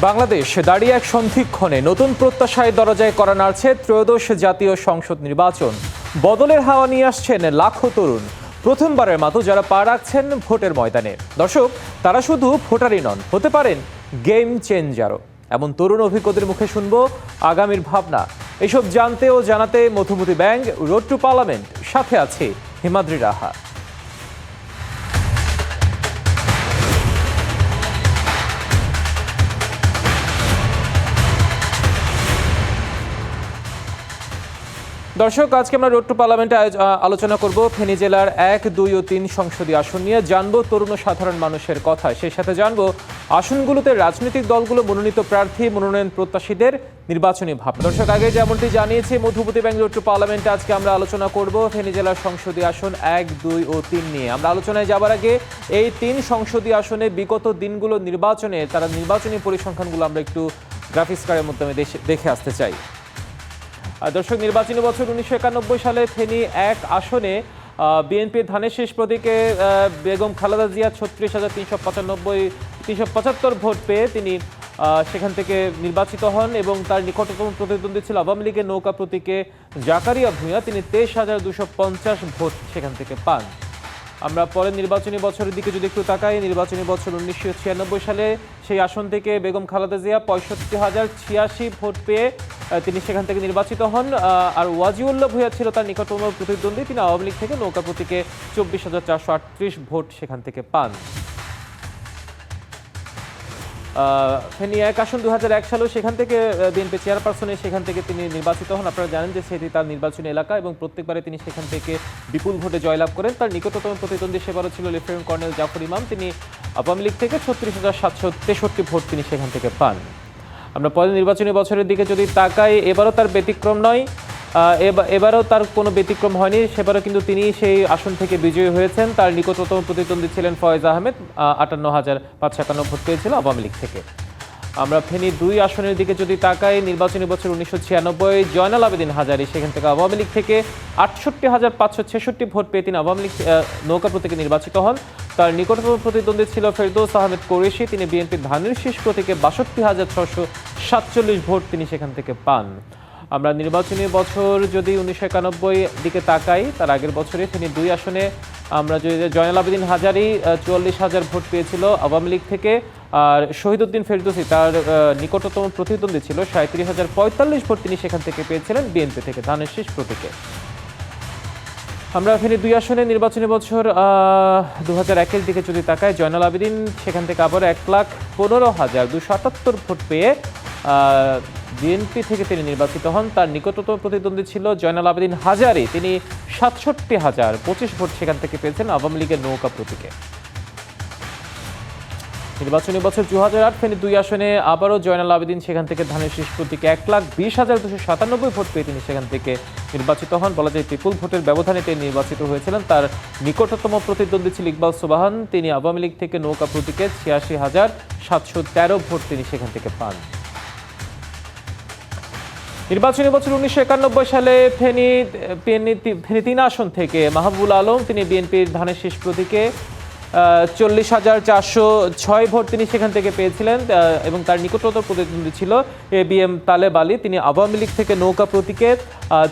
বাংলাদেশ দাঁড়িয়ে এক সন্ধিক্ষণে নতুন প্রত্যাশায় দরজায় করা নাড়ছে ত্রয়োদশ জাতীয় সংসদ নির্বাচন। বদলের হাওয়া নিয়ে আসছেন লাখো তরুণ, প্রথমবারের মতো যারা পা রাখছেন ভোটের ময়দানে। দর্শক, তারা শুধু ভোটারই নন, হতে পারেন গেম চেঞ্জারও। এমন তরুণ অভিজ্ঞদের মুখে শুনবো আগামীর ভাবনা। এসব জানতে ও জানাতে Madhumati bank, road to parliament, সাথে আছে হিমাদ্রি রাহা। দর্শক, আজকে আমরা রোড টু পার্লামেন্টে আলোচনা করব ফেনী জেলার 1, 2 ও 3 সংসদীয় আসন নিয়ে। জানবো তরুণ ও সাধারণ মানুষের কথা, সেই সাথে জানবো আসনগুলোতে রাজনৈতিক দলগুলো মনোনীত প্রার্থী, মনোনয়ন প্রত্যাশীদের নির্বাচনী ভাবনা। দর্শক, আগে যেমনটি জানিয়েছি মধুমতি ব্যাংক রোড টু পার্লামেন্টে আজকে আমরা আলোচনা করব ফেনী জেলার সংসদীয় আসন 1, 2 ও 3 নিয়ে। আমরা আলোচনায় যাবার আগে এই 3 সংসদীয় আসনে বিগত দিনগুলো নির্বাচনে তারা নির্বাচনী পরিসংখ্যানগুলো আমরা একটু গ্রাফিক্স কার্ডের মাধ্যমে দেখে আসতে চাই। দর্শক, নির্বাচনী বছর 1991 সালে ফেনী 1 আসনে বিএনপির ধানের শীষ প্রতীকে বেগম খালেদা জিয়া 36,375 ভোট পেয়ে তিনি সেখান থেকে নির্বাচিত হন এবং তার নিকটতম প্রতিদ্বন্দ্বী ছিল আওয়ামী লীগের নৌকা প্রতীকে জাকারিয়া ভূঁইয়া। তিনি 23,250 ভোট সেখান থেকে পান। আমরা পরের নির্বাচনী বছরের দিকে যদি একটু তাকাই, নির্বাচনী বছর 1996 সালে সেই আসন থেকে বেগম খালেদা জিয়া 65,086 ভোট পেয়ে তিনি সেখান থেকে নির্বাচিত হন। আর ওয়াজিউল্লাহ ভূঁইয়া ছিল তার নিকটতম প্রতিদ্বন্দ্বী, তিনি আওয়ামী লীগ থেকে নৌকা প্রতীকে 24,438 ভোট সেখান থেকে পান। ফেনী 1 আসন 2001 সালেও সেখান থেকে বিএনপি চেয়ারপারসনে সেখান থেকে তিনি নির্বাচিত হন। আপনারা জানেন যে সেটি তার নির্বাচনী এলাকা এবং প্রত্যেকবারে তিনি সেখান থেকে বিপুল ভোটে জয়লাভ করেন। তার নিকটতম প্রতিদ্বন্দ্বী সেবারও ছিল লেফটেন্যান্ট কর্নেল জাফর ইমাম, তিনি আওয়ামী লীগ থেকে 36,763 ভোট তিনি সেখান থেকে পান। আমরা পরের নির্বাচনী বছরের দিকে যদি তাকাই, এবারও তার ব্যতিক্রম নয়, এবারও তার কোনো ব্যতিক্রম হয়নি। সেবারও কিন্তু তিনি সেই আসন থেকে বিজয়ী হয়েছেন। তার নিকটতম প্রতিদ্বন্দ্বী ছিলেন ফয়েজ আহমেদ, 58,551 ভোট পেয়েছিল আওয়ামী লীগ থেকে। আমরা ফেনী 2 আসনের দিকে যদি তাকাই, নির্বাচনী বছর 1996 জয়নাল আবেদিন হাজারী সেখান থেকে আওয়ামী লীগ থেকে 68,566 ভোট পেয়ে তিনি আওয়ামী লীগ নৌকা প্রতীকে নির্বাচিত হন। তার নিকটতম প্রতিদ্বন্দ্বী ছিল ফেরদৌস আহমেদ কোরেশি, তিনি বিএনপির ধানের শীষ প্রতীকে 62,647 ভোট তিনি সেখান থেকে পান। আমরা নির্বাচনী বছর যদি 1991 দিকে তাকাই, তার আগের বছরে ফেনী 2 আসনে আমরা যদি জয়নাল আবেদিন হাজারী 44,000 ভোট পেয়েছিল আওয়ামী লীগ থেকে, আর শহীদউদ্দিন ফেরদৌসী তার নিকটতম প্রতিদ্বন্দ্বী ছিল 37,045 ভোট তিনি সেখান থেকে পেয়েছিলেন বিএনপি থেকে ধানের শীষ প্রতীকে। আমরা ফেনী 2 আসনে নির্বাচনী বছর 2001-এর দিকে যদি তাকাই, জয়নাল আবেদিন সেখান থেকে আবার 1,15,278 ভোট পেয়ে বিএনপি থেকে তিনি নির্বাচিত হন। তার নিকটতম প্রতিদ্বন্দ্বী ছিল জয়নাল আবেদিন হাজারী, তিনি 67,025 ভোট সেখান থেকে পেয়েছেন আওয়ামী লীগের নৌকা প্রতীকে। নির্বাচনী বছর 2008 ফেনী 2 আসনে আবারও জয়নাল আবেদিন সেখান থেকে ধানের শীষ প্রতীকে 1,20,297 ভোট পেয়ে তিনি সেখান থেকে নির্বাচিত হন। বলা যায় বিপুল ভোটের ব্যবধানে তিনি নির্বাচিত হয়েছিলেন। তার নিকটতম প্রতিদ্বন্দ্বী ছিল ইকবাল সুবাহান, তিনি আওয়ামী লীগ থেকে নৌকা প্রতীকে 86,713 ভোট তিনি সেখান থেকে পান। নির্বাচনী বছর 1991 সালে ফেনী 3 আসন থেকে মাহবুবুল আলম, তিনি বিএনপির ধানের শীষ প্রতীকে 40,406 ভোট তিনি সেখান থেকে পেয়েছিলেন এবং তার নিকটতম প্রতিদ্বন্দ্বী ছিল ABM তালেব আলী, তিনি আওয়ামী লীগ থেকে নৌকা প্রতীকে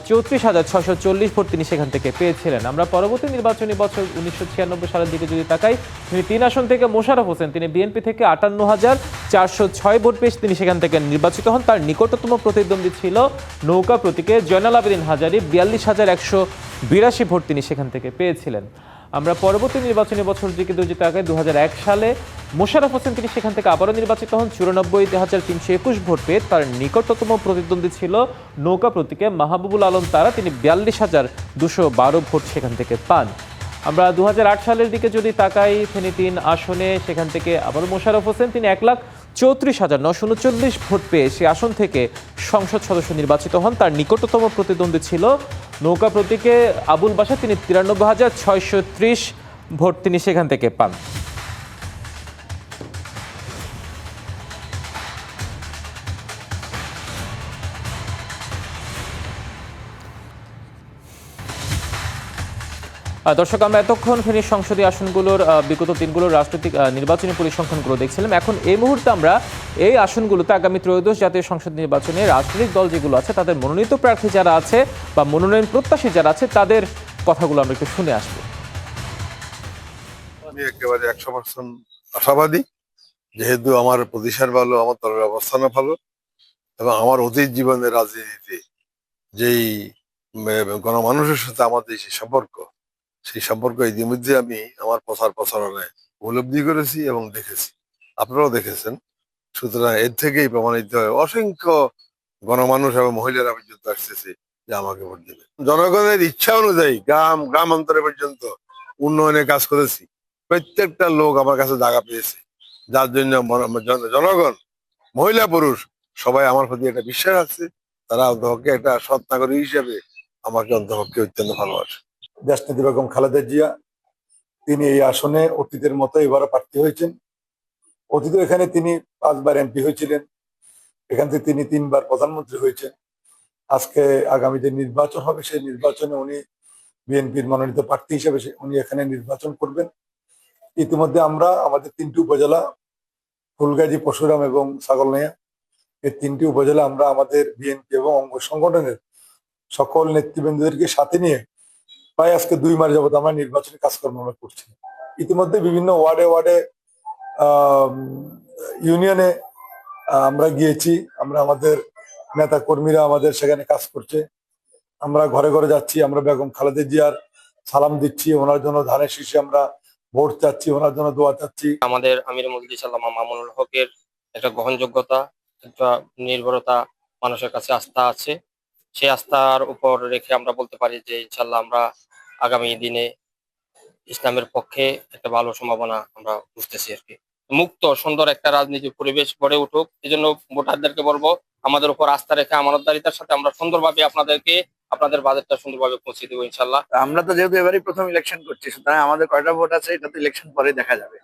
34,640 ভোট তিনি সেখান থেকে পেয়েছিলেন। আমরা পরবর্তী নির্বাচনী বছর 1996 সালের দিকে যদি তাকাই, তিনি 3 আসন থেকে মোশাররফ হোসেন, তিনি বিএনপি থেকে 58,406 ভোট পেয়ে তিনি সেখান থেকে নির্বাচিত হন। তার নিকটতম প্রতিদ্বন্দ্বী ছিল নৌকা প্রতীকে জয়নাল আবেদিন হাজারী, 42,182 ভোট তিনি সেখান থেকে পেয়েছিলেন। আমরা পরবর্তী নির্বাচনী বছর দিকে যদি তাকাই, 2001 সালে মোশাররফ হোসেন তিনি সেখান থেকে আবারও নির্বাচিত হন 94,321 ভোট পেয়ে। তার নিকটতম প্রতিদ্বন্দ্বী ছিল নৌকা প্রতীকে মাহবুবুল আলম তারা, তিনি 42,212 ভোট সেখান থেকে পান। আমরা 2008 সালের দিকে যদি তাকাই, ফেনী 3 আসনে সেখান থেকে আবারও মোশাররফ হোসেন, তিনি 1,34,939 ভোট পেয়ে সে আসন থেকে সংসদ সদস্য নির্বাচিত হন। তার নিকটতম প্রতিদ্বন্দ্বী ছিল নৌকা প্রতীকে আবুল বাশার, তিনি 93,630 ভোট তিনি সেখান থেকে পান। দর্শক, আমরা এতক্ষণ ফেনীর সংসদীয় আসনগুলোর বিগত দিনগুলোর রাজনৈতিক নির্বাচনী পরিসংখ্যানগুলো দেখছিলাম। এখন এই মুহূর্তে আমরা এই আসনগুলোতে আগামী ত্রয়োদশ জাতীয় সংসদ নির্বাচনে রাজনৈতিক দল যেগুলো আছে তাদের মনোনীত প্রার্থী যারা আছে বা মনোনয়ন প্রত্যাশী যারা আছে তাদের কথাগুলো আমরা একটু শুনে আসবো। আমি একেবারে 100% আশাবাদী, যেহেতু আমার প্রতিষ্ঠান ভালো, আমার দলের অবস্থানও ভালো এবং আমার অতীত জীবনের রাজনীতিতে যেই গণমানুষের সাথে আমাদের সেই সম্পর্ক ইতিমধ্যে আমি আমার প্রচারণায় উপলব্ধি করেছি এবং দেখেছি, আপনারাও দেখেছেন। সুতরাং এর থেকেই প্রমাণিত হয় অসংখ্য গণমানুষ এবং মহিলারা পর্যন্ত আসতেছে যে আমাকে ভোট দেবে। জনগণের ইচ্ছা অনুযায়ী গ্রাম অন্তরে পর্যন্ত উন্নয়নের কাজ করেছি। প্রত্যেকটা লোক আমার কাছে জায়গা পেয়েছে, যার জন্য জনগণ, মহিলা পুরুষ সবাই আমার প্রতি একটা বিশ্বাস আছে। তারা অন্তপক্ষে একটা সৎ নাগরিক হিসেবে আমাকে অন্তপক্ষে অত্যন্ত ভালোবাসে। দেশনেত্রী বেগম খালেদা জিয়া, তিনি এই আসনে অতীতের মতো এবারও প্রার্থী হয়েছেন। অতীতে এখানে তিনি 5 বার এমপি হয়েছিলেন, এখান থেকে তিনি 3 বার প্রধানমন্ত্রী হয়েছেন। আজকে আগামী যে নির্বাচন হবে সেই নির্বাচনে উনি বিএনপির মনোনীত প্রার্থী হিসেবে উনি এখানে নির্বাচন করবেন। ইতিমধ্যে আমরা আমাদের 3টি উপজেলা, ফুলগাজী, পরশুরাম এবং ছাগলনাইয়া, এই 3টি উপজেলা আমরা আমাদের বিএনপি এবং অঙ্গ সংগঠনের সকল নেতৃবৃন্দদেরকে সাথে নিয়ে প্রায় আজকে 2 মাস যাবত আমরা নির্বাচনী কাজকর্ম আমরা করছি। ইতিমধ্যে বিভিন্ন ওয়ার্ডে ইউনিয়নে আমরা গিয়েছি, আমরা আমাদের নেতা কর্মীরা আমাদের সেখানে কাজ করছে। আমরা ঘরে ঘরে যাচ্ছি, আমরা বেগম খালেদা জিয়ার সালাম দিচ্ছি, ওনার জন্য ধানের শীষে আমরা ভোট চাচ্ছি, ওনার জন্য দোয়া চাচ্ছি। আমাদের আমির মজলিস আল্লামা মামুনুল হকের একটা গ্রহণযোগ্যতা, একটা নির্ভরতা, মানুষের কাছে আস্থা আছে। সেই আস্থার উপর রেখে আমরা বলতে পারি যে ইনশাল্লাহ আমরা আগামী দিনে ইসলামের পক্ষে একটা ভালো সম্ভাবনা আমরা বুঝতেছি আর কি। মুক্ত সুন্দর একটা রাজনীতির পরিবেশ গড়ে উঠুক, এই জন্য ভোটারদেরকে বলবো আমাদের উপর আস্থা রেখে আমানতদারিতার সাথে আমরা সুন্দরভাবে আপনাদের বাজেটটা সুন্দরভাবে পৌঁছে দেবো ইনশাল্লাহ। আমরা তো যেহেতু এবারই প্রথম ইলেকশন করছি, সুতরাং আমাদের কয়টা ভোট আছে এটা তো ইলেকশন পরে দেখা যাবে।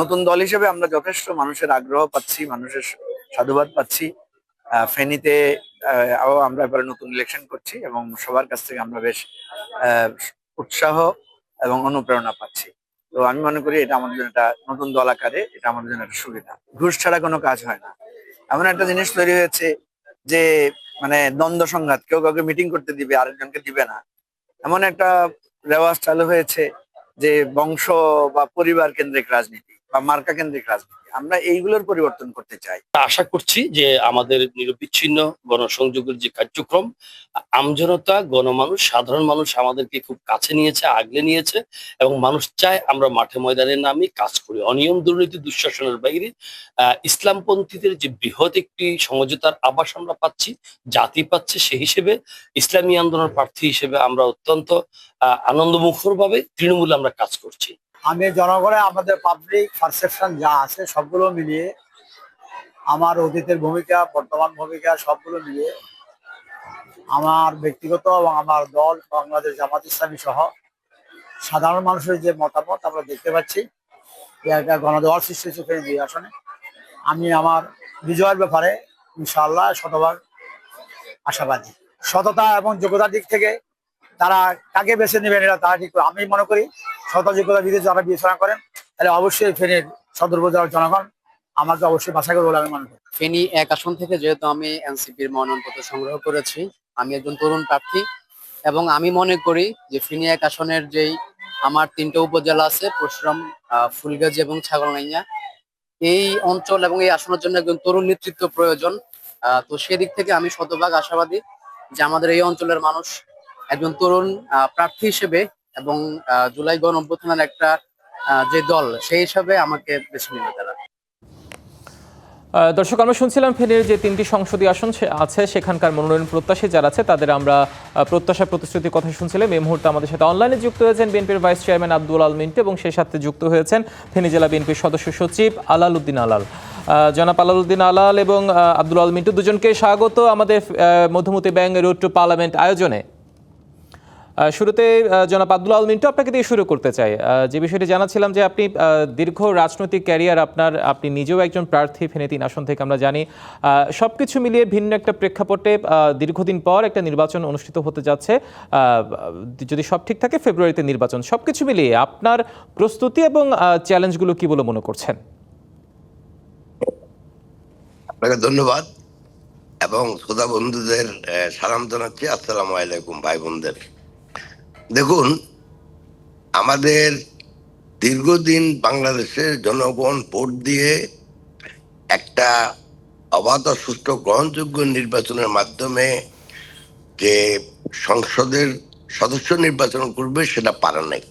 নতুন দল হিসেবে আমরা যথেষ্ট মানুষের আগ্রহ পাচ্ছি, মানুষের সাধুবাদ পাচ্ছি। ফেনীতে আমরা এবারে নতুন ইলেকশন করছি এবং সবার কাছ থেকে আমরা বেশ উৎসাহ এবং অনুপ্রেরণা পাচ্ছি। তো আমি মনে করি এটা আমাদের জন্য একটা নতুন দল আকারে এটা আমাদের জন্য একটা সুবিধা। ঘুষ ছাড়া কোনো কাজ হয় না, এমন একটা জিনিস তৈরি হয়েছে যে মানে দ্বন্দ্ব সংঘাত, কেউ কাউকে মিটিং করতে দিবে, আরেকজনকে দিবে না, এমন একটা রেওয়াজ চালু হয়েছে যে বংশ বা পরিবার কেন্দ্রিক রাজনীতি বা মার্কা কেন্দ্রিক রাজনীতি। আমরা এইগুলোর পরিবর্তন করতে চাই। আশা করছি যে আমাদের নিরবিচ্ছিন্ন গণসংযোগের যে কার্যক্রম, আমজনতা, গণমানুষ, সাধারণ মানুষ আমাদেরকে খুব কাছে নিয়েছে, আগলে নিয়েছে এবং মানুষ চায় আমরা মাঠে ময়দানে নামি কাজ করি। অনিয়ম, দুর্নীতি, দুঃশাসনের বাইরে ইসলামপন্থীদের যে বৃহৎ একটি সমঝোতার আভাস আমরা পাচ্ছি, জাতি পাচ্ছে, সেই হিসেবে ইসলামী আন্দোলনের প্রার্থী হিসেবে আমরা অত্যন্ত আনন্দমুখর ভাবে তৃণমূলে আমরা কাজ করছি। আমি জনগণের আমাদের পাবলিক পারসেপশন যা আছে সবগুলো মিলিয়ে, আমার অতীতের ভূমিকা, বর্তমান ভূমিকা সবগুলো মিলিয়ে আমার ব্যক্তিগত এবং আমার দল বাংলাদেশ জামাত ইসলামী সহ সাধারণ মানুষের যে মতামত আমরা দেখতে পাচ্ছি, একটা গণদল সৃষ্টি হয়েছে ফেনী আসনে। আমি আমার বিজয়ের ব্যাপারে ইনশাআল্লাহ শতভাগ আশাবাদী। সততা এবং যোগ্যতার দিক থেকে তারা কাকে বেছে নেবেন এটা তারা ঠিক করে। আমি মনে করি সততা যোগ্যতা বিধি যারা বিবেচনা করেন তাহলে অবশ্যই ফেনীর সদর উপজেলার জনগণ আমাকে অবশ্যই বাছাই করবে বলে আমি মনে করি। ফেনী 1 আসন থেকে যেহেতু আমি এনসিপির মনোনয়নপত্র সংগ্রহ করেছি, আমি একজন তরুণ প্রার্থী এবং আমি মনে করি যে ফেনী 1 আসনের যেই আমার 3টে উপজেলা আছে, পরশুরাম, ফুলগাজী এবং ছাগলনাইয়া, এই অঞ্চল এবং এই আসনের জন্য একজন তরুণ নেতৃত্ব প্রয়োজন। তো সেদিক থেকে আমি শতভাগ আশাবাদী যে আমাদের এই অঞ্চলের মানুষ একজন তরুণ প্রার্থী হিসেবে এবং জুলাই গণ অভ্যুত্থানের একটা যে দল সেই হিসাবে আমাকে বেছে নেবে তারা। দর্শক, আমরা শুনছিলাম ফেনীর যে 3টি সংসদীয় আসন আছে সেখানকার মনোনয়ন প্রত্যাশী যারা আছে তাদের আমরা প্রত্যাশা প্রতিশ্রুতির কথা শুনছিলাম। এই মুহূর্তে আমাদের সাথে অনলাইনে যুক্ত হয়েছেন বিএনপির ভাইস চেয়ারম্যান আব্দুল আল মিন্টু এবং সেই সাথে যুক্ত হয়েছেন ফেনী জেলা বিএনপির সদস্য সচিব আলাল উদ্দিন আলাল। জনাব আলাল উদ্দিন আলাল এবং আব্দুল আল মিন্টু দুজনকে স্বাগত আমাদের Madhumati bank road to parliament আয়োজনে। শুরুতে জনাব আব্দুল আল মিন্টু আপনাকে দিয়ে শুরু করতে চাই। যে বিষয়টি জানাচ্ছিলাম যে আপনি দীর্ঘ রাজনৈতিক ক্যারিয়ার আপনার, আপনি নিজেও একজন প্রার্থী ফেনী ৩ আসন থেকে আমরা জানি। সবকিছু মিলিয়ে ভিন্ন একটা প্রেক্ষাপটে দীর্ঘদিন পর একটা নির্বাচন অনুষ্ঠিত হতে যাচ্ছে, যদি সব ঠিক থাকে ফেব্রুয়ারিতে নির্বাচন। সবকিছু মিলিয়ে আপনার প্রস্তুতি এবং চ্যালেঞ্জগুলো কি বলে মনে করছেন? আপনাকে ধন্যবাদ এবং শ্রোতা বন্ধুদের সালাম জানাচ্ছি। আসসালামু আলাইকুম ভাই বোনদের। দেখুন, আমাদের দীর্ঘদিন বাংলাদেশের জনগণ ভোট দিয়ে একটা অবাধ সুষ্ঠু গ্রহণযোগ্য নির্বাচনের মাধ্যমে যে সংসদের সদস্য নির্বাচন করবে সেটা পারে নাই।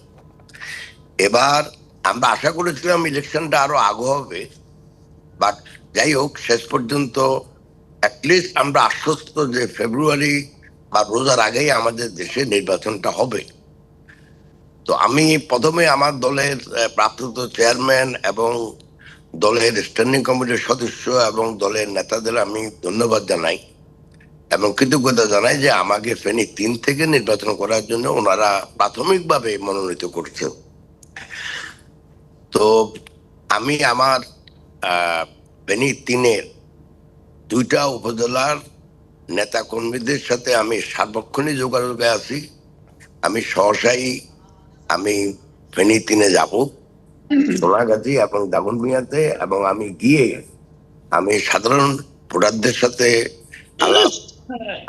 এবার আমরা আশা করেছিলাম ইলেকশনটা আরো আগে হবে, বাট যাই হোক শেষ পর্যন্ত অ্যাটলিস্ট আমরা আশ্বস্ত যে ফেব্রুয়ারি বা রোজার আগেই আমাদের দেশে নির্বাচনটা হবে। তো আমি প্রথমে আমার দলের প্রাপ্ত চেয়ারম্যান এবং দলের স্ট্যান্ডিং কমিটির সদস্য এবং দলের নেতাদের আমি ধন্যবাদ জানাই এবং কৃতজ্ঞতা জানাই যে আমাকে ফেনী ৩ থেকে নির্বাচন করার জন্য ওনারা প্রাথমিকভাবে মনোনীত করছেন। তো আমি আমার ফেনী ৩-এর 2টা উপজেলার নেতা কর্মীদের সাথে আমি সার্বক্ষণিক যোগাযোগে আছি। আমি সহসাই আমি ফেনী 3-এ যাব, সোনাগাজী এবং দাগনভূঞাতে, এবং আমি গিয়ে আমি সাধারণ ভোটারদের সাথে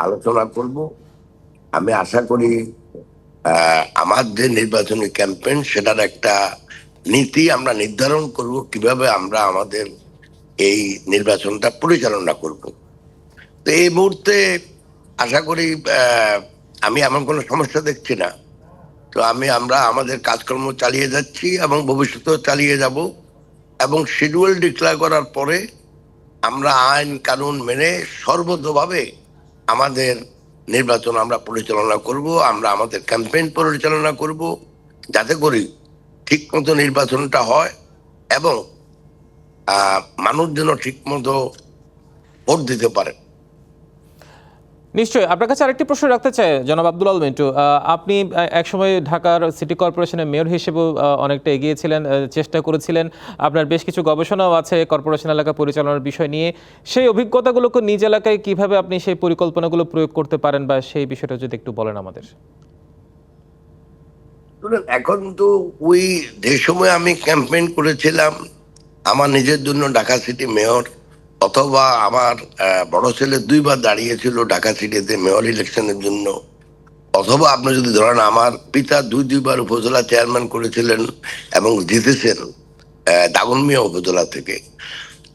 আলোচনা করব। আমি আশা করি আমার যে নির্বাচনী ক্যাম্পেইন সেটার একটা নীতি আমরা নির্ধারণ করব, কিভাবে আমরা আমাদের এই নির্বাচনটা পরিচালনা করব। তো এই মুহূর্তে আশা করি আমি এমন কোনো সমস্যা দেখছি না। তো আমরা আমাদের কাজকর্ম চালিয়ে যাচ্ছি এবং ভবিষ্যতেও চালিয়ে যাব, এবং শিডিউল ডিক্লেয়ার করার পরে আমরা আইন কানুন মেনে সর্বতভাবে আমাদের নির্বাচন আমরা পরিচালনা করব। আমরা আমাদের ক্যাম্পেইন পরিচালনা করব যাতে করে ঠিক মতো নির্বাচনটা হয় এবং মানুষ যেন ঠিক মতো ভোট দিতে পারে। নিশ্চয়ই। আপনার কাছে আরেকটি প্রশ্ন রাখতে চাই জনাব আব্দুল আল মিন্টু। আপনি একসময় ঢাকার সিটি কর্পোরেশনের মেয়র হিসেবেও অনেকটা এগিয়েছিলেন, চেষ্টা করেছিলেন। আপনার বেশ কিছু গবেষণাও আছে কর্পোরেশন এলাকা পরিচালনার বিষয় নিয়ে। সেই অভিজ্ঞতাগুলোকে নিজ এলাকায় কিভাবে আপনি সেই পরিকল্পনাগুলো প্রয়োগ করতে পারেন, বা সেই বিষয়টা যদি একটু বলেন আমাদের। এখন তো ওই যে সময় আমি ক্যাম্পেইন করেছিলাম আমার নিজের জন্য ঢাকা সিটি মেয়র, অথবা আমার বড় ছেলে 2বার দাঁড়িয়েছিল ঢাকা সিটিতে মেয়র ইলেকশনের জন্য, অথবা আপনি যদি ধরেন আমার পিতা 2বার উপজেলা চেয়ারম্যান করেছিলেন এবং জিতেছেন দাগনভূঞা উপজেলা থেকে।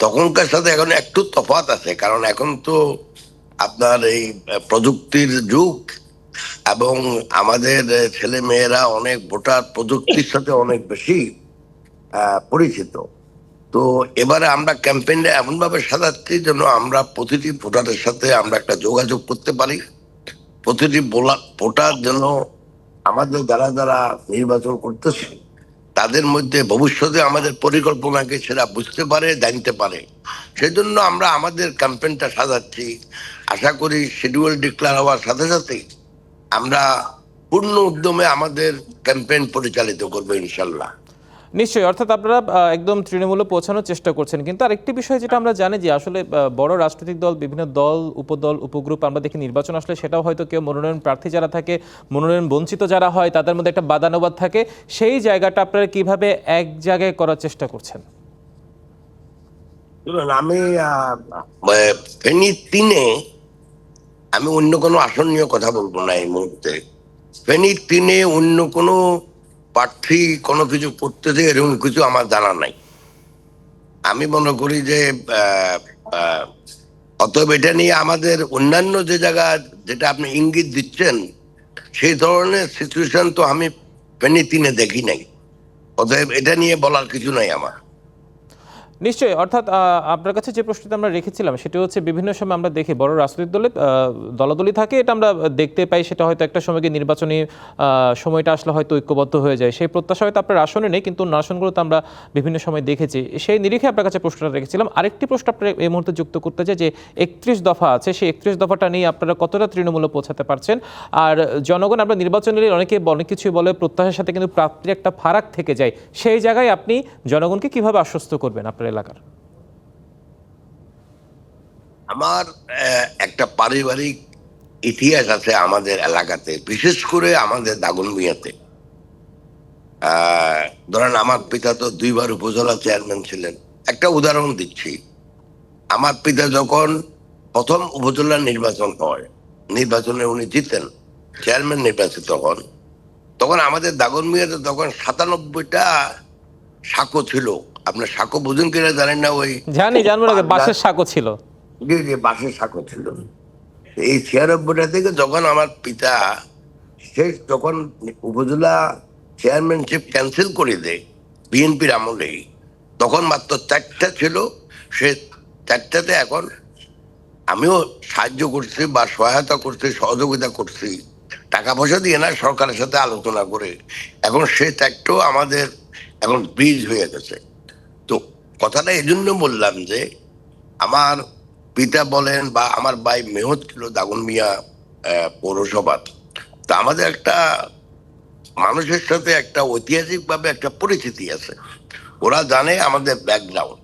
তখনকার সাথে এখন একটু তফাৎ আছে, কারণ এখন তো আপনার এই প্রযুক্তির যুগ এবং আমাদের ছেলে মেয়েরা অনেক ভোটার প্রযুক্তির সাথে অনেক বেশি পরিচিত। তো এবারে আমরা ক্যাম্পেইনটা এমন ভাবে সাজাচ্ছি যেন আমরা প্রতিটি ভোটারের সাথে আমরা একটা যোগাযোগ করতে পারি। প্রতিটি ভোটার যেন আমাদের যারা যারা নির্বাচন করতেছে তাদের মধ্যে ভবিষ্যতে আমাদের পরিকল্পনাকে সেটা বুঝতে পারে, জানতে পারে। সেজন্য আমরা আমাদের ক্যাম্পেইনটা সাজাচ্ছি। আশা করি শিডিউল ডিক্লেয়ার হওয়ার সাথে সাথে আমরা পূর্ণ উদ্যমে আমাদের ক্যাম্পেইন পরিচালিত করবো ইনশাল্লাহ। নিশ্চয়ই। অর্থাৎ আপনারা একদম তৃণমূলে পৌঁছানোর চেষ্টা করছেন। কিন্তু আরেকটি বিষয় যেটা আমরা জানি যে আসলে বড় রাজনৈতিক দল, বিভিন্ন দল, উপদল, উপগ্রুপ, আমরা দেখি নির্বাচন আসলে সেটাও হয়তো কেউ মনোনয়ন প্রার্থী যারা থাকে, মনোনয়ন বঞ্চিত যারা হয়, তাদের মধ্যে একটা বাদানুবাদ থাকে। সেই জায়গাটা আপনারা কিভাবে এক জায়গায় করার চেষ্টা করছেন? আমি ফেনী 3-এ আমি অন্য কোনো আসন নিয়ে কথা বলবো না এই মুহূর্তে। ফেনী 3-এ অন্য কোনো প্রার্থী কোনো কিছু করতেছে এরকম কিছু আমার জানা নাই। আমি মনে করি যে অতএব এটা নিয়ে আমাদের অন্যান্য যে জায়গা যেটা আপনি ইঙ্গিত দিচ্ছেন সেই ধরনের সিচুয়েশন তো আমি ফেনী 3-এ দেখি নাই। অতএব এটা নিয়ে বলার কিছু নাই আমার। নিশ্চয়ই, অর্থাৎ আপনার কাছে যে প্রশ্নটা আমরা রেখেছিলাম সেটা হচ্ছে বিভিন্ন সময় আমরা দেখি বড় রাজনৈতিক দলে দলাদলি থাকে, এটা আমরা দেখতে পাই, সেটা হয়তো একটা সময় গিয়ে নির্বাচনী সময়টা আসলে হয়তো ঐক্যবদ্ধ হয়ে যায়। সেই প্রত্যাশা হয়তো আপনার আসনে নেই, কিন্তু অন্য আসনগুলোতে আমরা বিভিন্ন সময় দেখেছি। সেই নিরিখে আপনার কাছে প্রশ্নটা রেখেছিলাম। আরেকটি প্রশ্ন আপনার এই মুহূর্তে যুক্ত করতে চাই যে 31 দফা আছে, সেই 31 দফাটা নিয়ে আপনারা কতটা তৃণমূলে পৌঁছাতে পারছেন? আর জনগণ, আমরা নির্বাচনের অনেকে অনেক কিছুই বলে, প্রত্যাশার সাথে কিন্তু প্রাপ্তির একটা ফারাক থেকে যায়, সেই জায়গায় আপনি জনগণকে কিভাবে আশ্বস্ত করবেন আপনার এলাকার? আমার একটা পারিবারিক ইতিহাস আছে আমাদের এলাকাতে, বিশেষ করে আমাদের দাগনভূঞাতে। ধরেন আমার পিতা তো 2 বার উপজেলা চেয়ারম্যান ছিলেন। একটা উদাহরণ দিচ্ছি, আমার পিতা যখন প্রথম উপজেলা নির্বাচন হয়, নির্বাচনে উনি জিতেন, চেয়ারম্যান নির্বাচিত হন, তখন আমাদের দাগনভূঞাতে তখন 97টা সাঁকো ছিল। আপনার সাঁকো বুঝুন কিনা জানেন না, ওই জানবো না, বাঁশের সাঁকো ছিল। যে বাঁশের সাঁকো ছিল। এই 96টা থেকে যখন আমার পিতা শেষ যখন উপজেলা চেয়ারম্যানশিপ ক্যান্সেল করে দেয় বিএনপির আমলেই, তখন মাত্র 4টা ছিল। সে 4টাতে এখন আমিও সাহায্য করছি বা সহায়তা করছি, সহযোগিতা করছি, টাকা পয়সা দিয়ে না, সরকারের সাথে আলোচনা করে। এখন সে 4টাও আমাদের এখন ব্রিজ হয়ে গেছে। তো কথাটা এই জন্য বললাম যে আমার পিতা বলেন বা আমার ভাই মেয়র ছিল দাগনভূঞা পৌরসভার। তা আমাদের একটা মানুষের সাথে একটা ঐতিহাসিক ভাবে একটা পরিচিতি আছে, ওরা জানে আমাদের ব্যাকগ্রাউন্ড।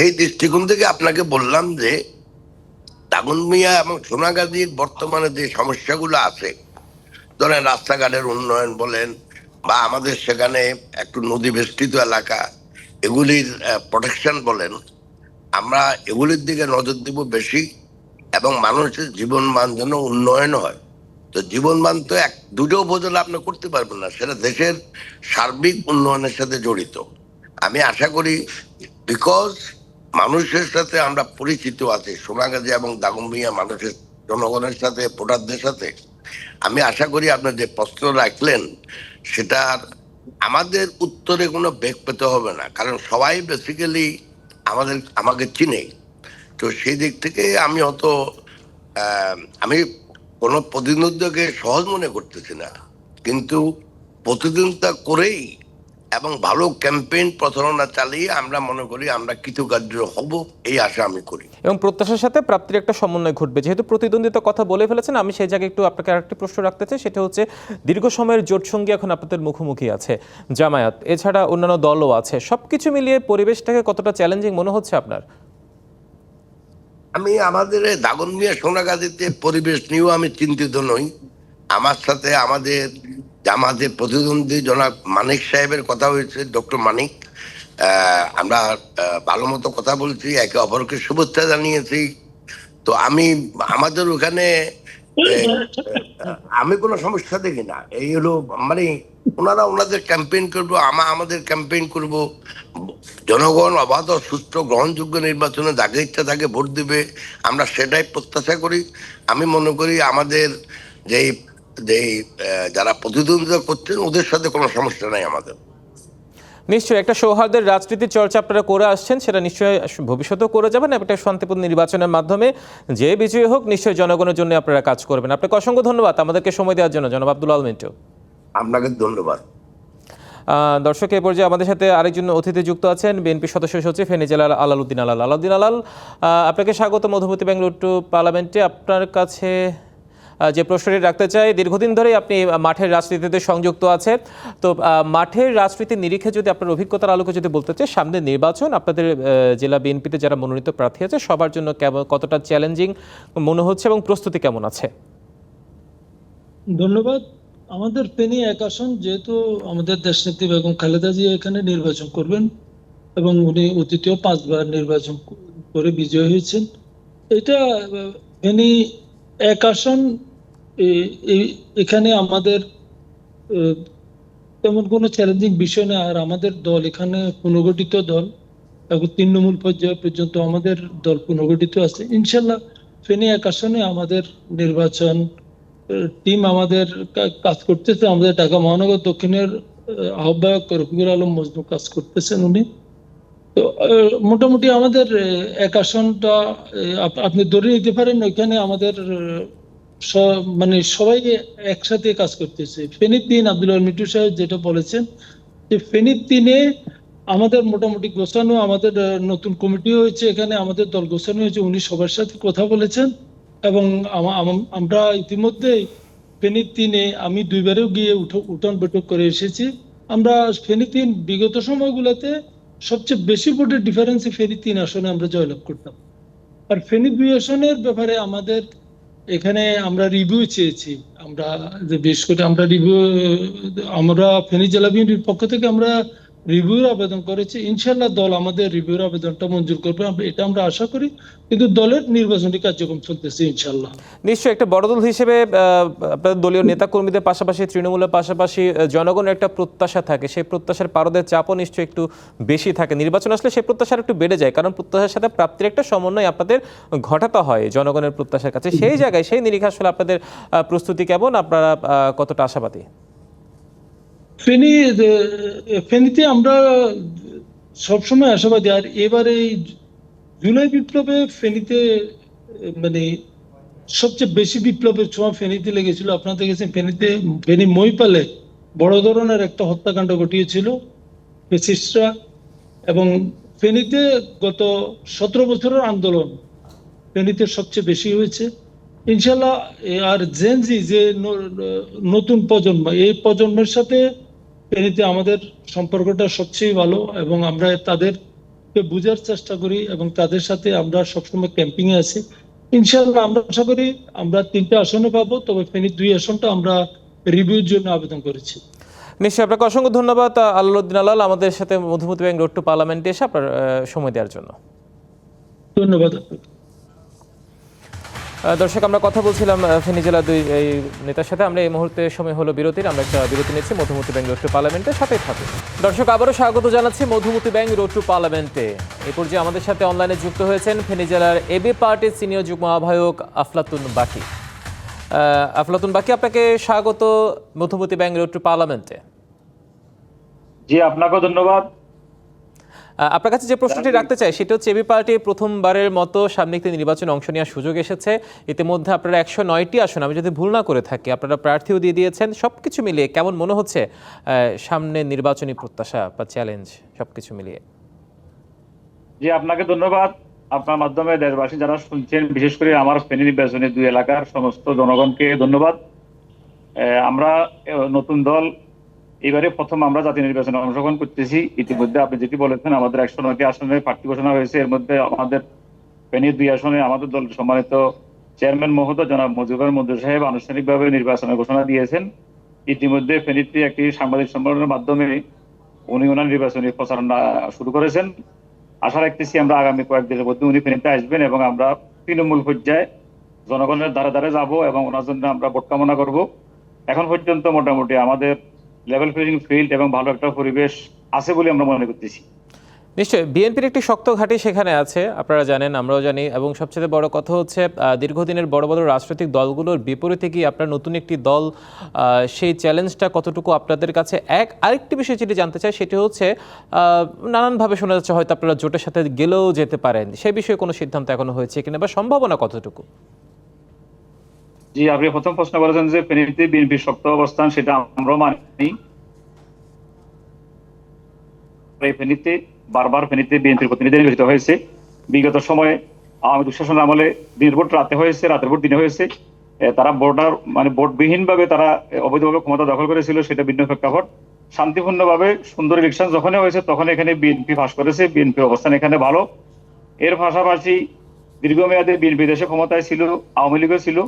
এই দৃষ্টিকোণ থেকে আপনাকে বললাম যে দাগনভূঞা এবং সোনাগাজীর বর্তমানে যে সমস্যাগুলো আছে, ধরেন রাস্তাঘাটের উন্নয়ন বলেন বা আমাদের সেখানে একটু নদী বেষ্টিত এলাকা, এগুলির প্রোটেকশন বলেন, আমরা এগুলির দিকে নজর দিব বেশি, এবং মানুষের জীবনমান যেন উন্নয়ন হয়। তো জীবনমান তো 2টো উপজেলা আপনি করতে পারবেন না, সেটা দেশের সার্বিক উন্নয়নের সাথে জড়িত। আমি আশা করি, বিকজ মানুষের সাথে আমরা পরিচিত আছি, সোনাগাজী এবং দাগনভূঞা মানুষের, জনগণের সাথে, ভোটারদের সাথে, আমি আশা করি আপনার যে প্রশ্ন রাখলেন সেটার আমাদের উত্তরে কোনো বেগ পেতে হবে না, কারণ সবাই বেসিক্যালি আমাকে চিনে। তো সেই দিক থেকে আমি আমি কোনো প্রতিদ্বন্দ্বীকে সহজ মনে করতেছি না, কিন্তু প্রতিদ্বন্দ্বিতা করেই এবং ভালো ক্যাম্পেইন প্রচারণা চালিয়ে আমরা মনে করি আমরা কৃতকার্য হব, এই আশা আমি করি। এবং প্রত্যাশার সাথে প্রাপ্তির একটা সমন্বয় ঘটবে। যেহেতু প্রতিদ্বন্দ্বিতার কথা বলে ফেলেছেন, আমি সেই জায়গায় একটু আপনাকে আরেকটি প্রশ্ন রাখতে চাই, সেটা হচ্ছে দীর্ঘ সময়ের জোটসঙ্গী এখন আপনাদের মুখোমুখি আছে জামায়াত, এছাড়া অন্যান্য দলও আছে, সবকিছু মিলিয়ে পরিবেশটাকে কতটা চ্যালেঞ্জিং মনে হচ্ছে আপনার? আমি আমাদের দাগনভূঞা সোনাগাজীতে পরিবেশ নিয়েও আমি চিন্তিত নই। আমার সাথে আমাদের জামাতের প্রতিদ্বন্দ্বী জনাব মানিক সাহেবের কথা হয়েছে, ডক্টর মানিক। আমরা ভালো মতো কথা বলছি, একে অপরকে শুভেচ্ছা জানিয়েছি। তো আমাদের ওখানে আমি কোনো সমস্যা দেখি না। এই হলো মানে ওনারা ওনাদের ক্যাম্পেইন করবো, আমাদের ক্যাম্পেইন করব। জনগণ অবাধ ও সুষ্ঠু গ্রহণযোগ্য নির্বাচনে যাকে ইচ্ছা তাকে ভোট দিবে, আমরা সেটাই প্রত্যাশা করি। আমি মনে করি আমাদের যেই যেই যারা প্রতিদ্বন্দ্বিতা করছেন ওদের সাথে কোনো সমস্যা নাই আমাদের। নিশ্চয়ই একটা সৌহার্দের রাজনীতির চর্চা আপনারা করে আসছেন, সেটা নিশ্চয়ই ভবিষ্যতেও করে যাবেন। একটা শান্তিপূর্ণ নির্বাচনের মাধ্যমে যে বিজয়ী হোক, নিশ্চয়ই জনগণের জন্য আপনারা কাজ করবেন। আপনাকে অসংখ্য ধন্যবাদ আমাদেরকে সময় দেওয়ার জন্য, জনাব আব্দুল আল মিন্টু। আপনাকে ধন্যবাদ। দর্শক, এই পর্যায়ে আমাদের সাথে আরেকজন অতিথি যুক্ত আছেন, বিএনপি সদস্য সচিব ফেনী জেলার আলাউদ্দিন আলাল। আপনাকে স্বাগত মধুমতি বেঙ্গলুরু টু পার্লামেন্টে। আপনার কাছে যে প্রশ্নটি রাখতে চাই, দীর্ঘদিন ধরেই আপনি মাঠের রাজনীতিতে সংযুক্ত আছে, তো মাঠের রাজনীতির নিরিখে যদি আপনার অভিজ্ঞতার আলোকে যদি বলতে চাই, সামনে নির্বাচন, আপনাদের জেলা বিএনপিতে যারা মনোনীত প্রার্থী আছে সবার জন্য কতটা চ্যালেঞ্জিং মনে হচ্ছে এবং প্রস্তুতি কেমন আছে? ধন্যবাদ। আমাদের ফেনী 1 আসন, যেহেতু আমাদের দেশনেত্রী বেগম খালেদা জিয়া এখানে নির্বাচন করবেন এবং উনি অতীতেও 5 বার নির্বাচন করে বিজয়ী হয়েছেন, এটা ফেনী 1 আসন। এখানে আমাদের তেমন কোনো চ্যালেঞ্জিং বিষয় না। আর আমাদের দল এখানে পুনর্গঠিত দল, এবং তৃণমূল পর্যায় পর্যন্ত আমাদের দল পুনর্গঠিত আছে। ইনশাল্লাহ ফেনী 1 আসনে আমাদের নির্বাচন টিম আমাদের কাজ করতেছে। আমাদের ঢাকা মহানগর দক্ষিণের আহ্বায়ক রফিকুল আলম মজনু কাজ করতেছেন উনি। তো মোটামুটি আমাদের এক আসনটা আপনি ধরে নিতে পারেন ওইখানে আমাদের মানে সবাই একসাথে কাজ করতেছে। ফেনীর 3 আব্দুল মিটু সাহেব যেটা বলেছেন যে ফেনীর 3-এ আমাদের মোটামুটি গোছানো, আমাদের নতুন কমিটি হয়েছে, এখানে আমাদের দল গোছানো হয়েছে, উনি সবার সাথে কথা বলেছেন এবং আমরা ইতিমধ্যে ফেনীর 3-এ আমি 2বারেও গিয়ে উঠান বৈঠক করে এসেছি। আমরা ফেনী 3 বিগত সময়গুলোতে সবচেয়ে বেশি ভোটের ডিফারেন্সে ফেনী 3 আসনে আমরা জয়লাভ করতাম। আর ফেনী 2 আসনের ব্যাপারে আমাদের এখানে আমরা রিভিউ চেয়েছি। আমরা যে বেশ করে আমরা ফেনী জেলা বিএনপির পক্ষ থেকে আমরা রিভিউর আবেদন করেছি। ইনশাল্লাহ দল আমাদের রিভিউর আবেদনটা মঞ্জুর করবে, এটা আমরা আশা করি। কিন্তু দলের নির্বাচনী কার্যক্রম চলতেছে ইনশাল্লাহ। নিশ্চয়ই একটা বড় দল হিসেবে আপনাদের দলীয় নেতা কর্মীদের পাশাপাশি তৃণমূলের পাশাপাশি জনগণের একটা প্রত্যাশা থাকে, সেই প্রত্যাশার পারদের চাপও নিশ্চয়ই একটু বেশি থাকে। নির্বাচন আসলে সেই প্রত্যাশা একটু বেড়ে যায়, কারণ প্রত্যাশার সাথে প্রাপ্তির একটা সমন্বয় আপনাদের ঘটাতে হয় জনগণের প্রত্যাশার কাছে। সেই জায়গায় সেই নিরিখে আসলে আপনাদের প্রস্তুতি কেমন, আপনারা কতটা আশাবাদী? ফেনীতে আমরা সবসময় আশাবাদী। আর এবারে জুলাই বিপ্লবে ফেনীতে মানে সবচেয়ে বেশি বিপ্লবের ছোঁয়া ফেনীতে লেগেছিল। আপনারা দেখেছেন ফেনী মহিপালে বড় ধরনের একটা হত্যাকাণ্ড ঘটিয়েছিল ফ্যাসিস্টরা, এবং ফেনীতে গত 17 বছরের আন্দোলন ফেনীতে সবচেয়ে বেশি হয়েছে ইনশাল্লাহ। আর জেনজি যে নতুন প্রজন্ম, এই প্রজন্মের সাথে ফেনীতে আমাদের সম্পর্কটা সবচেয়ে ভালো এবং আমরা তাদেরকে বোঝার চেষ্টা করি এবং তাদের সাথে আমরা সবসময় ক্যাম্পিং এ আছি। ইনশাল্লাহ আমরা আশা করি আমরা 3টা আসনে পাবো, তবে ফেনীর 2 আসনটা আমরা রিভিউর জন্য আবেদন করেছি। নিশ্চয়ই, আপনাকে অসংখ্য ধন্যবাদ আলাউদ্দিন আলাল আমাদের সাথে মধুমতি ব্যাংক রোড টু পার্লামেন্টে এসে আপনার সময় দেওয়ার জন্য। ধন্যবাদ আপনাকে। দর্শক, আমরা কথা বলছিলাম ফেনী জেলা 2 এই নেতার সাথে। আমরা এই মুহূর্তে সময় হলো বিরতির, আমরা একটা বিরতি নিচ্ছি মধুমতি ব্যাংক রোড টু পার্লামেন্টের সাথেই থাকুন। দর্শক, আবারও স্বাগত জানাচ্ছি মধুমতি ব্যাংক রোড টু পার্লামেন্টে। এই পর্যায়ে আমাদের সাথে অনলাইনে যুক্ত হয়েছেন ফেনী জেলার এবি পার্টির সিনিয়র যুগ্ম আহ্বায়ক আফলাতুন বাকি। আফলাতুন বাকি, আপনাকে স্বাগত মধুমতি ব্যাংক রোড টু পার্লামেন্টে। জি, আপনাকেও ধন্যবাদ। আপনার কাছে যে প্রশ্নটি রাখতে চাই সেটা হচ্ছে, এবি পার্টি প্রথমবারের মতো সামনে একটি নির্বাচনে অংশ নেওয়ার সুযোগ এসেছে। ইতিমধ্যে আপনারা 109টি আসন, আমি যদি ভুল না করে থাকি, আপনারা প্রার্থীও দিয়ে দিয়েছেন। সবকিছু মিলিয়ে কেমন মনে হচ্ছে সামনে নির্বাচনী প্রত্যাশা বা চ্যালেঞ্জ সবকিছু মিলিয়ে? জি, আপনাকে ধন্যবাদ। আপনার মাধ্যমে দেশবাসী যারা শুনছেন, বিশেষ করে আমার ফেনী নির্বাচনী 2 এলাকার সমস্ত জনগণকে ধন্যবাদ। আমরা নতুন দল এবারে প্রথম আমরা জাতীয় নির্বাচনে অংশগ্রহণ করতেছি। ইতিমধ্যে আপনি যেটি বলেছেন, আমাদের 109টি আসনে প্রার্থী ঘোষণা হয়েছে। এর মধ্যে আমাদের ফেনীর 2 আসনে আমাদের দল সম্মানিত চেয়ারম্যান মহোদয় জনাব মুজিবুর মঞ্জুর সাহেব আনুষ্ঠানিকভাবে নির্বাচনের ঘোষণা দিয়েছেন। ইতিমধ্যে ফেনীতে একটি সাংবাদিক সম্মেলনের মাধ্যমে উনি ওনার নির্বাচনী প্রচারণা শুরু করেছেন। আশা রাখতেছি আমরা আগামী কয়েকদিনের মধ্যে উনি ফেনীতে আসবেন এবং আমরা তৃণমূল পর্যায়ে জনগণের দ্বারে দ্বারে যাব এবং ওনার জন্য আমরা ভোট কামনা করব। এখন পর্যন্ত মোটামুটি আমাদের লেভেল প্লেইং ফিল্ড এবং ভালো একটা পরিবেশ আছে বলে আমরা মনে করতেছি। নিশ্চয়ই, বিএনপির একটি শক্ত ঘাঁটি সেখানে আছে, আপনারা জানেন, আমরাও জানি। এবং সবচেয়ে বড় কথা হচ্ছে, দীর্ঘদিনের বড় বড় রাজনৈতিক দলগুলোর বিপরীতে কি আপনার নতুন একটি দল, সেই চ্যালেঞ্জটা কতটুকু আপনাদের কাছে? আরেকটি বিষয় যেটি জানতে চাই সেটি হচ্ছে, নানানভাবে শোনা যাচ্ছে হয়তো আপনারা জোটের সাথে গেলেও যেতে পারেন, সেই বিষয়ে কোনো সিদ্ধান্ত এখনো হয়েছে কিনা বা সম্ভাবনা কতটুকু? জি, আপনি প্রথম প্রশ্ন করেছেন যে ফেনীতে বিএনপির শক্ত অবস্থান, সেটা আমরাও মানি। ফেনীতে বারবার বিএনপির প্রতিনিধি নির্বাচিত হয়েছে। বিগত সময়ে আওয়ামী দুঃশাসন আমলে দিনের ভোট রাতে হয়েছে, রাতের ভোট দিনে হয়েছে। তারা ভোটবিহীন ভাবে তারা অবৈধভাবে ক্ষমতা দখল করেছিল, সেটা ভিন্ন প্রেক্ষাপট। শান্তিপূর্ণভাবে সুন্দর ইলেকশন যখনই হয়েছে তখন এখানে বিএনপি ফাঁস করেছে, বিএনপি অবস্থান এখানে ভালো। এর পাশাপাশি দীর্ঘমেয়াদে বিএনপি দেশে ক্ষমতায় ছিল, আওয়ামী লীগও ছিল।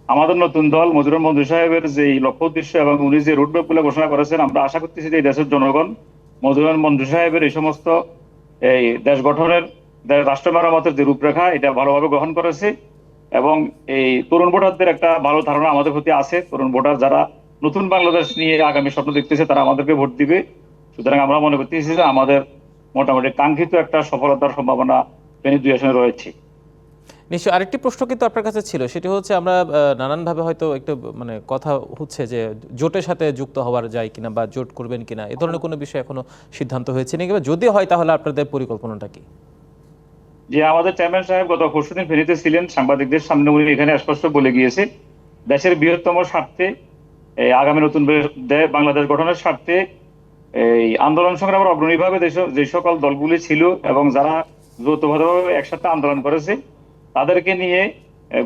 আমাদের নতুন দল মুজিবুর মঞ্জুর সাহেবের যে লক্ষ্য উদ্দেশ্য এবং উনি যে রুটম্যাপ গুলো ঘোষণা করেছেন, আমরা আশা করতেছি যে এই দেশের জনগণ মুজিবুর মঞ্জুর সাহেবের এই সমস্ত এই দেশ গঠনের, রাষ্ট্র মেরামতের যে রূপরেখা, এটা ভালোভাবে গ্রহণ করেছে। এবং এই তরুণ ভোটারদের একটা ভালো ধারণা আমাদের প্রতি আছে। তরুণ ভোটার যারা নতুন বাংলাদেশ নিয়ে আগামী স্বপ্ন দেখতেছে, তারা আমাদেরকে ভোট দিবে। সুতরাং আমরা মনে করতেছি যে আমাদের মোটামুটি কাঙ্ক্ষিত একটা সফলতার সম্ভাবনা ফেনী 2 আসনে রয়েছে। নিশ্চয়ই আরেকটি প্রশ্ন কিন্তু আপনার কাছে ছিল, সেটি হচ্ছে আমরা নানানভাবে হয়তো একটু মানে কথা হচ্ছে যে জোটের সাথে যুক্ত হওয়ার যায় কিনা বা জোট করবেন কিনা, এ ধরনের কোনো বিষয় এখনো সিদ্ধান্ত হয়েছে নাকি, বা যদি হয় তাহলে আপনাদের পরিকল্পনাটা কি? যে আমাদের চেয়ারম্যান সাহেব গত পরশুদিন ফেনীতে ছিলেন, সাংবাদিকদের সামনে উনি এখানে স্পষ্ট বলে গিয়েছে দেশের বৃহত্তম স্বার্থে, আগামী নতুন বাংলাদেশ গঠনের স্বার্থে এই আন্দোলন সংগ্রামের অগ্রণীভাবে যে সকল দলগুলি ছিল এবং যারা যৌথভাবে একসাথে আন্দোলন করেছে তাদেরকে নিয়ে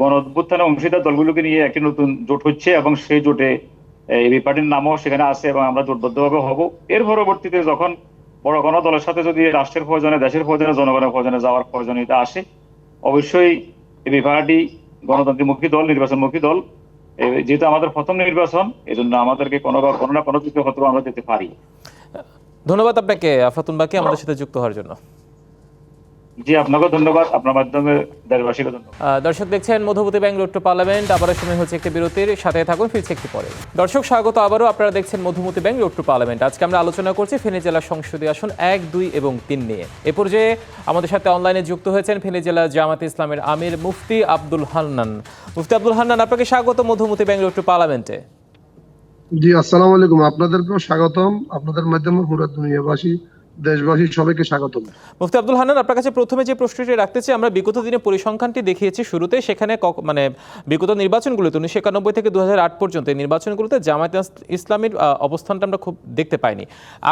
গণ অভ্যুত্থানের অংশীদার দলগুলোকে নিয়ে একটি নতুন জোট হচ্ছে এবং সেই জোটে এবি পার্টির নামও সেখানে আছে এবং আমরা জোটবদ্ধভাবে হব। এর পরবর্তীতে যখন বড় কোনো দলের সাথে যদি রাষ্ট্রের প্রয়োজনে, দেশের প্রয়োজনে, জনগণের প্রয়োজনে যাওয়ার প্রয়োজনীয়তা আসে, অবশ্যই এবি পার্টি গণতন্ত্রমুখী দল, নির্বাচনমুখী দল। যেহেতু আমাদের প্রথম নির্বাচন, এই জন্য আমাদেরকে কোনো না কোনো দিকে হয়তো আমরা যেতে পারি। ধন্যবাদ আপনাকে আফলাতুন বাকী আমাদের সাথে যুক্ত হওয়ার জন্য। জি, আপনাকেও ধন্যবাদ, আপনার মাধ্যমে দেশবাসীকে ধন্যবাদ। দর্শক দেখছেন Madhumati bank road to parliament. আবারও সময় হচ্ছে একটি বিরতির, সাথে থাকুন, ফিরছে একটু পরে। দর্শক স্বাগত আবারও, আপনারা দেখছেন Madhumati bank road to parliament. আজকে আমরা আলোচনা করছি ফেনী জেলা সংসদীয় আসন 1, 2 এবং 3 নিয়ে। এ পর্যায়ে আমাদের সাথে অনলাইনে যুক্ত হয়েছেন ফেনী জেলা জামাতে ইসলামের আমির মুফতি আব্দুল হান্নান। মুফতি আব্দুল হান্নান, আপনাকে স্বাগত মধুমতি ব্যাংক রোড টু পার্লামেন্টে। জি, আসসালামু আলাইকুম। আপনাদেরকেও স্বাগতম, আপনাদের মাধ্যমে পুরো দুনিয়াবাসী, দেশবাসী সবাইকে স্বাগতম। মুফতি আব্দুল হান্নান, আপনার কাছে প্রথমে যে প্রশ্নটি রাখতে চাই, আমরা বিগত দিনে পরিসংখ্যানটি দেখিয়েছি শুরুতে, সেখানে মানে বিগত নির্বাচনগুলোতে 1991 থেকে 2008 পর্যন্ত এই নির্বাচনগুলোতে জামায়াতে ইসলামীর অবস্থানটা আমরা খুব দেখতে পাইনি।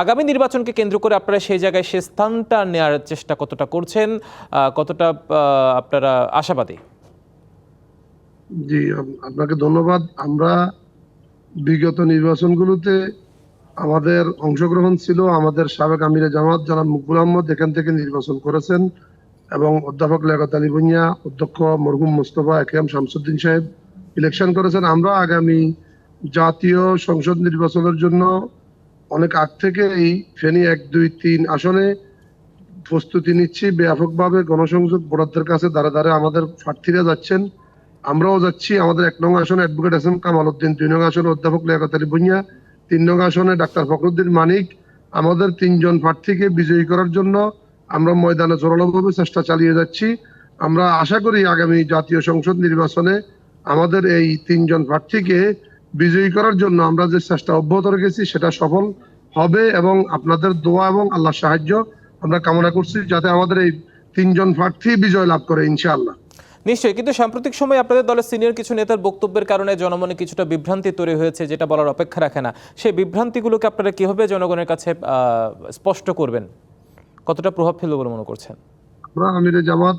আগামী নির্বাচনকে কেন্দ্র করে আপনারা সেই জায়গায় সে স্থানটা নেওয়ার চেষ্টা কতটা করছেন, কতটা আপনারা আশাবাদী? জি, আপনাকে ধন্যবাদ। আমরা বিগত নির্বাচনগুলোতে আমাদের অংশগ্রহণ ছিল, আমাদের সাবেক আমিরে জামাত জনাব মকবুল আহমদ এখান থেকে নির্বাচন করেছেন এবং অধ্যাপক লিয়াকত আলী ভুঁইয়া, অধ্যক্ষ মরহুম মোস্তফা একরাম শামসুদ্দিন সাহেব ইলেকশন করেছেন। আমরা আগামী জাতীয় সংসদ নির্বাচনের জন্য অনেক আগ থেকে এই ফেনী 1, 2, 3 আসনে প্রস্তুতি নিচ্ছি ব্যাপকভাবে। গণসংযোগ ভোটারদের কাছে দ্বারা দ্বারা আমাদের প্রার্থীরা যাচ্ছেন, আমরাও যাচ্ছি। আমাদের 1 নং আসনে advocate S M Kamal Uddin, 2 নং আসনে অধ্যাপক লিয়াকত আলী ভুঁইয়া, 3 নং আসনে ডাক্তার ফখরুদ্দিন মানিক। আমাদের 3 জন প্রার্থীকে বিজয়ী করার জন্য আমরা ময়দানে জোরালোভাবে চেষ্টা চালিয়ে যাচ্ছি। আমরা আশা করি আগামী জাতীয় সংসদ নির্বাচনে আমাদের এই 3 জন প্রার্থীকে বিজয়ী করার জন্য আমরা যে চেষ্টা অব্যাহত রেখেছি সেটা সফল হবে এবং আপনাদের দোয়া এবং আল্লাহর সাহায্য আমরা কামনা করছি যাতে আমাদের এই 3 জন প্রার্থী বিজয় লাভ করে ইনশাআল্লাহ। নিশ্চয়ই, কিন্তু সাম্প্রতিক সময়ে আপনাদের দলের সিনিয়র কিছু নেতার বক্তব্যের কারণে জনমনে কিছুটা বিভ্রান্তি তৈরি হয়েছে, যেটা বলার অপেক্ষা রাখে না। সেই বিভ্রান্তিগুলোকে আপনারা কিভাবে জনগণের কাছে স্পষ্ট করবেন, কতটা প্রভাব ফেলবে বলে মনে করছেন? আমরা আমিরে জামাত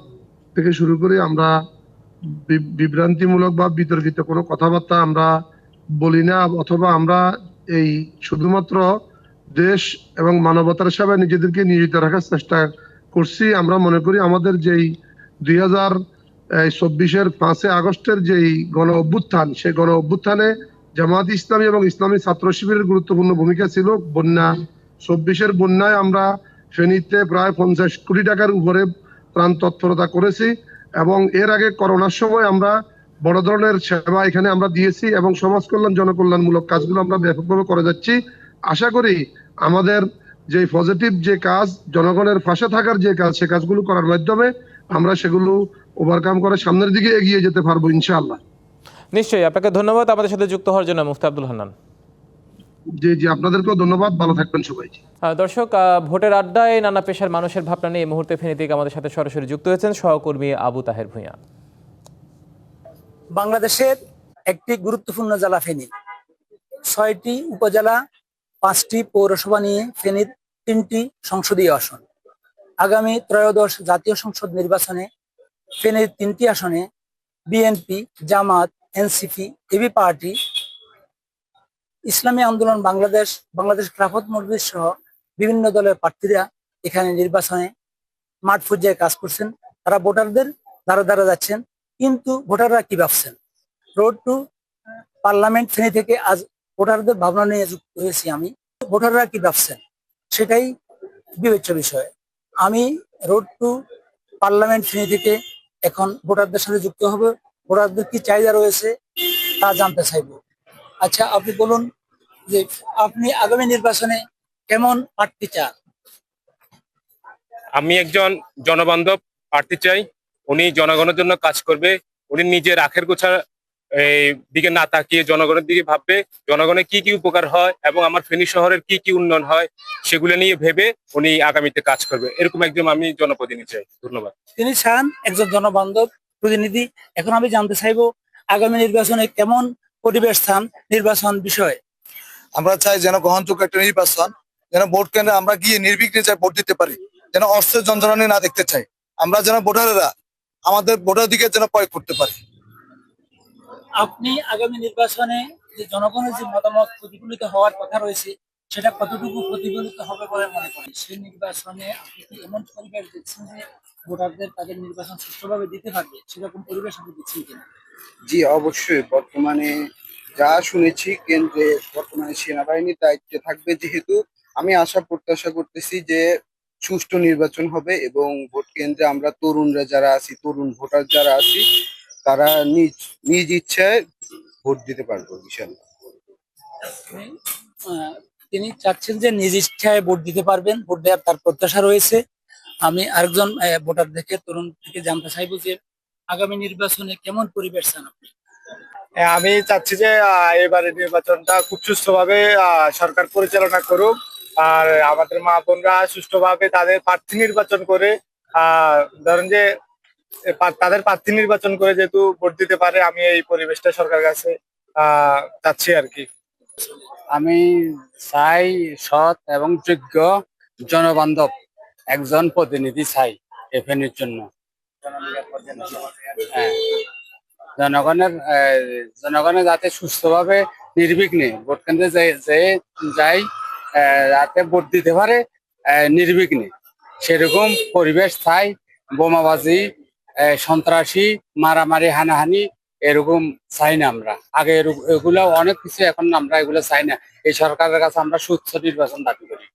থেকে শুরু করে আমরা বিভ্রান্তিমূলক বা বিতর্কিত কোনো কথাবার্তা আমরা বলি না, অথবা আমরা এই শুধুমাত্র দেশ এবং মানবতার সেবায় নিজেদেরকে নিয়োজিত রাখার চেষ্টা করছি। আমরা মনে করি আমাদের যেই 2024-এর 5 আগস্টের যেই গণ অভ্যুত্থান, সেই গণ অভ্যুত্থানে জামাত ইসলামী এবং ইসলামী ছাত্র শিবিরের গুরুত্বপূর্ণ ভূমিকা ছিল। বন্যা 24-এর বন্যায় আমরা ফেনীতে প্রায় 50 কোটি টাকার উপরে ত্রাণ তৎপরতা করেছি এবং এর আগে করোনার সময় আমরা বড় ধরনের সেবা এখানে আমরা দিয়েছি এবং সমাজ কল্যাণ, জনকল্যাণমূলক কাজগুলো আমরা ব্যাপকভাবে করে যাচ্ছি। আশা করি আমাদের যে পজিটিভ যে কাজ, জনগণের পাশে থাকার যে কাজ, সে কাজগুলো করার মাধ্যমে আমরা সেগুলো ওভারকাম করে সামনের দিকে এগিয়ে যেতে পারবো ইনশাআল্লাহ। নিশ্চয়ই, আপনাকে ধন্যবাদ আমাদের সাথে যুক্ত হওয়ার জন্য মুফতি আব্দুল হান্নান। জি জি, আপনাদেরকেও ধন্যবাদ, ভালো থাকবেন সবাই। দর্শক, ভোটের আড্ডায় নানা পেশার মানুষের ভাবনা নিয়ে এই মুহূর্তে ফেনী থেকে আমাদের সাথে সরাসরি যুক্ত হয়েছেন সহকর্মী আবু তাহের ভূঁইয়া। বাংলাদেশের একটি গুরুত্বপূর্ণ জেলা ফেনী। 6টি উপজেলা, 5টি পৌরসভা নিয়ে ফেনীর 3টি সংসদীয় আসন। আগামী ত্রয়োদশ জাতীয় সংসদ নির্বাচনে ফেনীর 3টি আসনে বিএনপি, জামাত, এনসিপি, এবি পার্টি, ইসলামী আন্দোলন বাংলাদেশ, বাংলাদেশ খেলাফত মজলিস সহ বিভিন্ন দলের প্রার্থীরা এখানে নির্বাচনে মাঠ পর্যায়ে কাজ করছেন। তারা ভোটারদের দ্বারা দ্বারা যাচ্ছেন, কিন্তু ভোটাররা কি ভাবছেন? রোড টু পার্লামেন্ট ফেনী থেকে আজ ভোটারদের ভাবনা নিয়ে যুক্ত হয়েছি আমি। ভোটাররা কি ভাবছেন সেটাই বিবেচ্য বিষয়। আমি রোড টু পার্লামেন্ট ফেনী থেকে এখন ভোটারদের সাথে যুক্ত হব, ভোটারদের কি চাহিদা রয়েছে তা জানতে চাইব। আচ্ছা, আপনি বলুন যে আপনি আগামী নির্বাচনে কেমন প্রার্থী চান? আমি একজন জনবান্ধব প্রার্থী চাই, উনি জনগণের জন্য কাজ করবে। উনি নিজের আখের গোছা এই দিকে না তাকিয়ে জনগণের দিকে ভাববে, জনগণের কি কি উপকার হয় এবং আমার ফেনী শহরের কি কি উন্নয়ন হয় সেগুলো নিয়ে ভেবে উনি আগামীতে কাজ করবে। এরকম একজন আমি জনপ্রতিনিধি চাই। ধন্যবাদ। তিনি চান একজন জনবান্ধব প্রতিনিধি। এখন আমি জানতে চাইবো আগামী নির্বাচনে কেমন পরিবেশ চান নির্বাচন বিষয়ে। আমরা চাই যেন গ্রহণযোগ্য একটা নির্বাচন, যেন ভোট কেন্দ্রে আমরা গিয়ে নির্বিঘ্নে চাই ভোট দিতে পারি, যেন অস্ত্রের যন্ত্রণা না দেখতে চাই। আমরা যেন ভোটারেরা আমাদের ভোটাধিকার যেন প্রয়োগ করতে পারি। আপনি আগামী নির্বাচনে যে জনগণের যে মতামত প্রতিফলিত হওয়ার কথা রয়েছে সেটা কতটুকু প্রতিফলিত হবে বলে মনে করেন? সেই নির্বাচনে আপনি কি এমন পরিবেশ দেখছেন যে ভোটারদের তাদের নির্বাচন সুষ্ঠুভাবে দিতে পারবে, সেরকম পরিবেশ আপনি দেখছেন কিনা? জি, অবশ্যই। বর্তমানে যা শুনেছি, কেন্দ্রে বর্তমানে সেনাবাহিনীর দায়িত্বে থাকবে যেহেতু, আমি আশা প্রত্যাশা করতেছি যে সুষ্ঠু নির্বাচন হবে এবং ভোট কেন্দ্রে আমরা তরুণরা যারা আছি, তরুণ ভোটার যারা আছি, তারা নিজ নিজ ইচ্ছায় ভোট দিতে পারবো ইনশাআল্লাহ। তিনি চাচ্ছেন যে নিজ ইচ্ছায় ভোট দিতে পারবেন, ভোট দেওয়ার তার প্রত্যাশা রয়েছে। আমি আরেকজন ভোটার থেকে তরুণ থেকে জানতে চাইবো যে আগামী নির্বাচনে কেমন পরিবেশ চান আপনি? আমি চাচ্ছি যে এবারে নির্বাচনটা খুব সুষ্ঠুভাবে সরকার পরিচালনা করুক, আর আমাদের মা বোনরা সুষ্ঠুভাবে তাদের প্রার্থী নির্বাচন করে ধরেন যে তাদের প্রার্থী নির্বাচন করে যেহেতু ভোট দিতে পারে, আমি এই পরিবেশটা সরকারের কাছে চাচ্ছি আর কি। আমি চাই সৎ এবং যোগ্য জনবান্ধব একজন প্রতিনিধি চাই এফএনের জন্য। হ্যাঁ, জনগণের যাতে সুস্থভাবে নির্বিঘ্নে ভোট কেন্দ্রে যাই যাতে ভোট দিতে পারে নির্বিঘ্নে, সেরকম পরিবেশ চাই। বোমাবাজি, সন্ত্রাসী, মারামারি, হানাহানি এরকম চাই না আমরা। আগে এগুলো অনেক কিছু, এখন আমরা এগুলো চাই না। এই সরকারের কাছে আমরা সুস্থ নির্বাচন দাবি করি।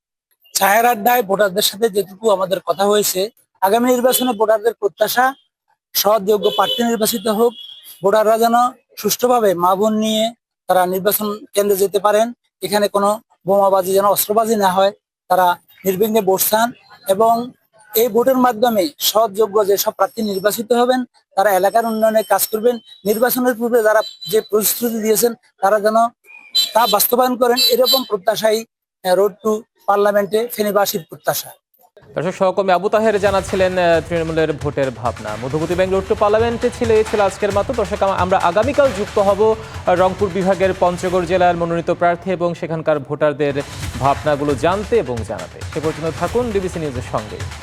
চায়ের আড্ডায় ভোটারদের সাথে যেটুকু আমাদের কথা হয়েছে, আগামী নির্বাচনে ভোটারদের প্রত্যাশা সৎ যোগ্য প্রার্থী নির্বাচিত হোক, ভোটাররা যেন সুষ্ঠুভাবে মা বোন নিয়ে তারা নির্বাচন কেন্দ্রে যেতে পারেন, এখানে কোনো বোমাবাজি যেন অস্ত্রবাজি না হয়, তারা নির্বিঘ্নে ভোট চান এবং এই ভোটের মাধ্যমে সৎ যোগ্য যেসব প্রার্থী নির্বাচিত হবেন তারা এলাকার উন্নয়নে কাজ করবেন। নির্বাচনের পূর্বে যারা যে প্রতিশ্রুতি দিয়েছেন তারা যেন তা বাস্তবায়ন করেন, এরকম প্রত্যাশাই রোড টু পার্লামেন্টে ফেনীবাসীর প্রত্যাশা। দর্শক, সহকর্মী আবু তাহের জানাচ্ছিলেন তৃণমূলের ভোটের ভাবনা। মধুমতি ব্যাংক রোড টু পার্লামেন্টে ছিল আজকের মতো। দর্শক, আমরা আগামীকাল যুক্ত হব রংপুর বিভাগের পঞ্চগড় জেলার মনোনীত প্রার্থী এবং সেখানকার ভোটারদের ভাবনাগুলো জানতে এবং জানাতে। সে পর্যন্ত থাকুন ডিবিসি নিউজের সঙ্গে।